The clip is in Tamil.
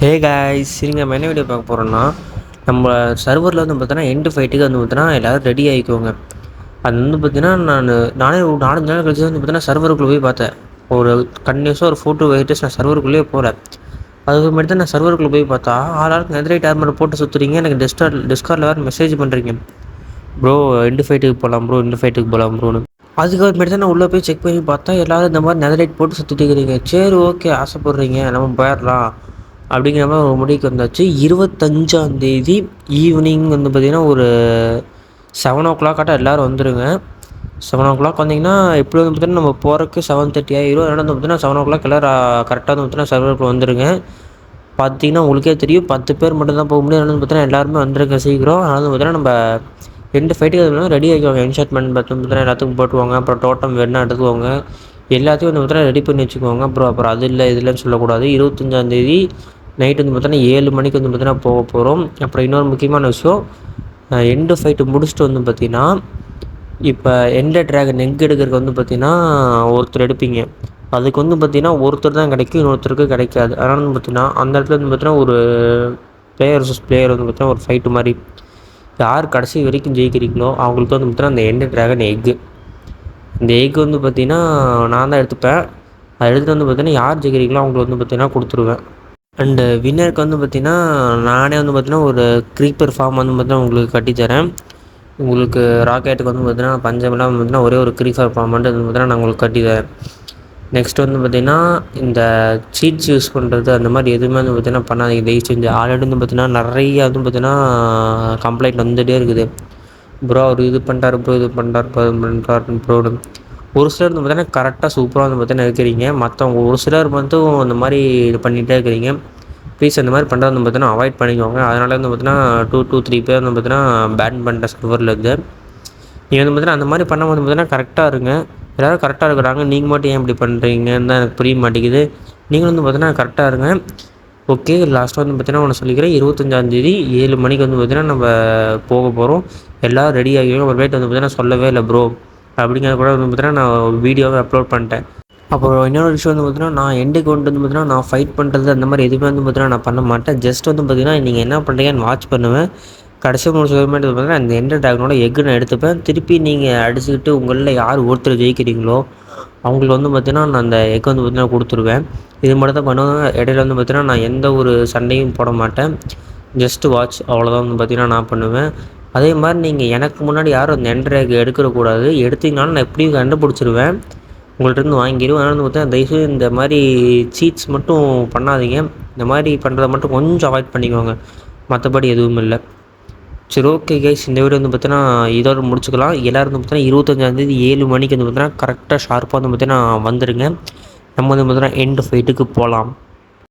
ஹே காய்ஸ், சரிங்க நம்ம என்ன வீடியோ பார்க்க போகிறோம்னா, நம்ம சர்வரில் வந்து பார்த்தோன்னா எண்டு ஃபைட்டுக்கு வந்து பார்த்தோன்னா எல்லோரும் ரெடி ஆகிக்கோங்க. அது வந்து பார்த்தீங்கன்னா நானே ஒரு 4 நாள் கழிச்சு வந்து பார்த்தீங்கன்னா சர்வருக்குள்ளே போய் பார்த்தேன். ஒரு கண்டினியூஸாக ஒரு 4 to 8 days நான் சர்வருக்குள்ளேயே போகிறேன். அதுக்கு தான் நான் சர்வருக்குள்ளே போய் பார்த்தா ஆளாளுக்கு நெதரைட் ஆர்மர் போட்டு சுற்றுறீங்க. எனக்கு டிஸ்கார்டில் வேறு மெசேஜ் பண்ணுறீங்க, ப்ரோ எண்டு ஃபைட்டுக்கு போகலாம் ப்ரோ, எண்டு ஃபைட்டுக்கு போகலாம் ப்ரோன்னு. அதுக்கப்புறமேட்டு தான் நான் உள்ளே போய் செக் பண்ணி பார்த்தா எல்லோரும் இந்த மாதிரி நெதரைட் போட்டு சுற்றிட்டு இருக்கிறீங்க. சரி, ஓகே, ஆசைப்பட்றீங்க, நம்ம போயிடலாம் அப்படிங்கிற மாதிரி ஒரு முடிவுக்கு வந்தாச்சு. 25ஆந்தேதி ஈவினிங் வந்து பார்த்திங்கன்னா ஒரு 7 o'clock எல்லோரும் வந்துடுங்க. 7 o'clock வந்திங்கன்னா எப்படி வந்து பார்த்திங்கன்னா நம்ம போகிறதுக்கு 7:30 ஆகிடும். அதனால் வந்து பார்த்திங்கன்னா 7 o'clock எல்லோரும் கரெக்டாக வந்து பார்த்திங்கன்னா சர்வருக்கு வந்துடுங்க. பார்த்திங்கன்னா உங்களுக்கே தெரியும் 10 பேர் மட்டும் தான் போக முடியும். அதனால் வந்து பார்த்திங்கன்னா எல்லாருமே வந்துருங்க சீக்கிரம். அதனால் வந்து பார்த்திங்கன்னா நம்ம 2 ஃபைட்டுக்கு ரெடி ஆகிக்குவாங்க. என்ஷாட்மெண்ட் பார்த்திங்கன்னா எல்லாத்துக்கும் போட்டுவாங்க. அப்புறம் டோட்டம் வேணுன்னா எடுத்துக்கோங்க. எல்லாத்தையும் வந்து பார்த்திங்கன்னா ரெடி பண்ணி வச்சுக்கோங்க. அப்புறம் அது இல்லை இது இல்லைன்னு சொல்லக்கூடாது. 25ஆந்தேதி நைட்டு வந்து பார்த்தோன்னா 7 மணிக்கு வந்து பார்த்தீங்கன்னா போக போகிறோம். அப்புறம் இன்னொரு முக்கியமான விஷயம், எண்டு ஃபைட்டு முடிச்சுட்டு வந்து பார்த்திங்கன்னா இப்போ எண்டர் ட்ராகன் எக் எடுக்கிறதுக்கு வந்து பார்த்திங்கன்னா ஒருத்தர் எடுப்பீங்க. அதுக்கு வந்து பார்த்திங்கன்னா ஒருத்தர் தான் கிடைக்கும், இன்னொருத்தருக்கு கிடைக்காது. அதனால் வந்து பார்த்திங்கன்னா அந்த இடத்துல வந்து பார்த்திங்கன்னா ஒரு பிளேயர் வர்சஸ் பிளேயர் வந்து பார்த்திங்கன்னா ஒரு ஃபைட்டு மாதிரி, யார் கடைசி வரைக்கும் ஜெயிக்கிறீங்களோ அவங்களுக்கு வந்து பார்த்திங்கன்னா அந்த எண்டர் ட்ராகன் எக்கு, இந்த எக் வந்து பார்த்திங்கன்னா நான் தான் எடுத்துப்பேன். அதை எடுத்துகிட்டு வந்து பார்த்திங்கன்னா யார் ஜெயிக்கிறீங்களோ அவங்களுக்கு வந்து பார்த்திங்கன்னா கொடுத்துருவேன். அண்டு வின்னருக்கு வந்து பார்த்திங்கன்னா நானே வந்து பார்த்திங்கன்னா ஒரு க்ரீப்பர் ஃபார்ம் வந்து பார்த்திங்கன்னா உங்களுக்கு கட்டித்தரேன். உங்களுக்கு ராக்கெட்டுக்கு வந்து பார்த்திங்கன்னா பஞ்சமெல்லாம் வந்து பார்த்திங்கன்னா ஒரே ஒரு க்ரீப்பர் ஃபார்ம் வந்து பார்த்திங்கன்னா நான் உங்களுக்கு கட்டித்தரேன். நெக்ஸ்ட் வந்து பார்த்திங்கன்னா இந்த சீட்ஸ் யூஸ் பண்ணுறது அந்த மாதிரி எதுவுமே வந்து பார்த்திங்கன்னா பண்ணாதீங்க தயவு செஞ்சு. ஆல்ரெடி வந்து பார்த்திங்கன்னா நிறையா வந்து பார்த்திங்கன்னா கம்ப்ளைண்ட் வந்துகிட்டே இருக்குது. ப்ரோ அவர் இது பண்ணிட்டார் ப்ரோ, இது பண்ணிட்டார் ப்ரோன்னு. ஒரு சிலர் வந்து பார்த்திங்கன்னா கரெக்டாக சூப்பராக வந்து பார்த்திங்கன்னா இருக்கிறீங்க. மற்றவங்க ஒரு சிலர் மட்டும் இந்த மாதிரி இது பண்ணிகிட்டே இருக்கிறீங்க. ப்ளீஸ் அந்த மாதிரி பண்ணுறது வந்து பார்த்திங்கன்னா அவாய்ட் பண்ணிக்கோங்க. அதனால வந்து பார்த்திங்கன்னா 2 to 3 பேர் வந்து பார்த்திங்கன்னா பேன் பண்ணிட்ட சர்வர்லேருந்து. நீங்கள் வந்து பார்த்திங்கன்னா அந்த மாதிரி பண்ண வந்து பார்த்திங்கன்னா கரெக்டாக இருங்க. எல்லோரும் கரெக்டாக இருக்கிறாங்க, நீங்கள் மட்டும் ஏன் இப்படி பண்ணுறீங்கன்னு தான் எனக்கு புரிய மாட்டேங்குது. நீங்களும் வந்து பார்த்திங்கன்னா கரெக்டாக இருங்க. ஓகே, லாஸ்ட்டாக வந்து பார்த்திங்கன்னா ஒன்று சொல்லிக்கிறேன். 25ஆந்தேதி 7 மணிக்கு வந்து பார்த்திங்கன்னா நம்ம போக போகிறோம். எல்லோரும் ரெடி ஆகிடுவோம். ஒரு வெயிட் வந்து பார்த்திங்கன்னா சொல்லவே இல்லை ப்ரோ அப்படிங்கிறத கூட வந்து பார்த்திங்கன்னா நான் வீடியோவை அப்லோட் பண்ணிட்டேன். அப்புறம் இன்னொரு விஷயம் வந்து பார்த்திங்கன்னா நான் எண்டுக்கு வந்து பார்த்திங்கன்னா நான் ஃபைட் பண்ணுறது அந்த மாதிரி எதுவுமே வந்து பார்த்திங்கன்னா நான் பண்ண மாட்டேன். ஜஸ்ட் வந்து பார்த்திங்கன்னா நீங்கள் என்ன பண்ணுறீங்கன்னு வாட்ச் பண்ணுவேன். கடைசி ஒரு சொல்லுமேட்டு பார்த்திங்கன்னா அந்த எண்டர் ட்ராகனோட எக்கு நான் எடுத்துப்பேன். திருப்பி நீங்கள் அடிச்சுக்கிட்டு உங்களில் யார் ஒருத்தர் ஜெயிக்கிறீங்களோ அவங்களுக்கு வந்து பார்த்திங்கன்னா நான் அந்த எக்கு வந்து பார்த்திங்கன்னா கொடுத்துருவேன். இது மட்டும் தான் பண்ணுவேன். இடையில வந்து பார்த்திங்கன்னா நான் எந்த ஒரு சண்டையும் போட மாட்டேன். ஜஸ்ட்டு வாட்ச், அவ்வளோதான் வந்து பார்த்திங்கன்னா நான் பண்ணுவேன். அதே மாதிரி நீங்கள் எனக்கு முன்னாடி யாரும் அந்த எண்டர் எக் எடுக்கக்கூடாது. எடுத்திங்கனாலும் நான் எப்படியும் கண்டுபிடிச்சிருவேன், உங்கள்கிட்டருந்து வாங்கிடுவேன். அதனால் வந்து பார்த்தீங்கன்னா தயவுசெய்து இந்த மாதிரி சீட்ஸ் மட்டும் பண்ணாதீங்க. இந்த மாதிரி பண்ணுறத மட்டும் கொஞ்சம் அவாய்ட் பண்ணிக்கோங்க. மற்றபடி எதுவும் இல்லை. சரி, ஓகே கைஸ், இந்த வீடியோ வந்து பார்த்தீங்கன்னா இதோட முடிச்சுக்கலாம். எல்லோரும் வந்து பார்த்தீங்கன்னா 25ஆந்தேதி 7 மணிக்கு வந்து பார்த்தீங்கன்னா கரெக்டாக ஷார்ப்பாக வந்து பார்த்தீங்கன்னா வந்துடுங்க. நம்ம வந்து பார்த்தீங்கன்னா எண்டு ஃபைட்டுக்கு போகலாம்.